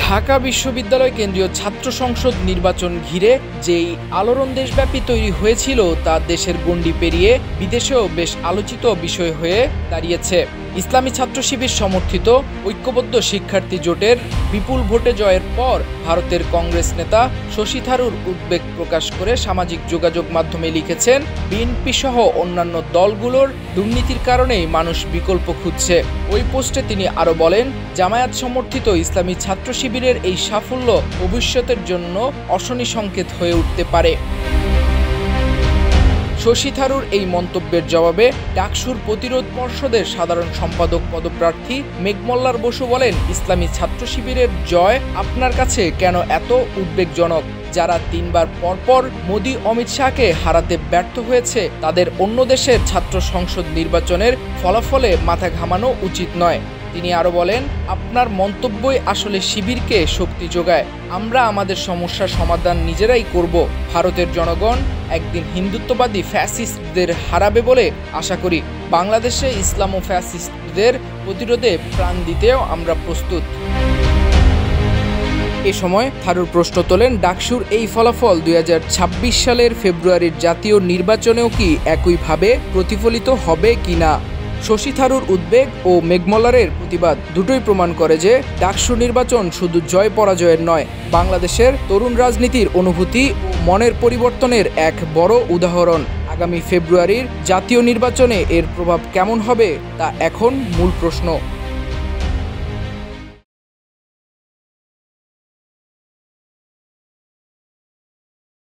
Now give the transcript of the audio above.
ঢাকা বিশ্ববিদ্যালয় কেন্দ্রীয় ছাত্র সংসদ নির্বাচন ঘিরে যেই আলোড়ন দেশব্যাপী তৈরি হয়েছিল তা দেশের গণ্ডি পেরিয়ে বিদেশেও বেশ আলোচিত বিষয় হয়ে দাঁড়িয়েছে। ইসলামী ছাত্র শিবির সমর্থিত ঐক্যবদ্ধ শিক্ষার্থী জোটের বিপুল ভোটে জয়ের পর ভারতের কংগ্রেস নেতা শশী থারুর উদ্বেগ প্রকাশ করে সামাজিক যোগাযোগ মাধ্যমে লিখেছেন, বিএনপি সহ অন্যান্য দলগুলোর দুর্নীতির কারণেই মানুষ বিকল্প খুঁজছে। ওই পোস্টে তিনি আরও বলেন, জামায়াত সমর্থিত ইসলামী ছাত্র শিবিরের এই সাফল্য ভবিষ্যতের জন্য অশনি সংকেত হয়ে উঠতে পারে। শশী থারুর এই মন্তব্যের জবাবে ডাকসুর প্রতিরোধ পর্ষদের সাধারণ সম্পাদক পদপ্রার্থী মেঘমল্লার বসু বলেন, ইসলামী ছাত্র শিবিরের জয় আপনার কাছে কেন এত উদ্বেগজনক? যারা ৩ বার পরপর মোদি অমিত শাহকে হারাতে ব্যর্থ হয়েছে তাদের অন্য দেশের ছাত্র সংসদ নির্বাচনের ফলাফলে মাথা ঘামানো উচিত নয়। তিনি আরও বলেন, আপনার মন্তব্যই আসলে শিবিরকে শক্তি যোগায়। আমরা আমাদের সমস্যার সমাধান নিজেরাই করব। ভারতের জনগণ একদিন হিন্দুত্ববাদী ফ্যাসিস্টদের হারাবে বলে আশা করি। বাংলাদেশে ইসলাম ও ফ্যাসিস্টদের প্রতিরোধে প্রাণ দিতেও আমরা প্রস্তুত। এ সময় থারুর প্রশ্ন তোলেন, ডাকসুর এই ফলাফল ২০২৬ সালের ফেব্রুয়ারির জাতীয় নির্বাচনেও কি একইভাবে প্রতিফলিত হবে কিনা? শশী থারুর উদ্বেগ ও মেঘমল্লারের প্রতিবাদ দুটোই প্রমাণ করে যে ডাকসু নির্বাচন শুধু জয় পরাজয়ের নয়, বাংলাদেশের তরুণ রাজনীতির অনুভূতি ও মনের পরিবর্তনের এক বড় উদাহরণ। আগামী ফেব্রুয়ারির জাতীয় নির্বাচনে এর প্রভাব কেমন হবে তা এখন মূল প্রশ্ন।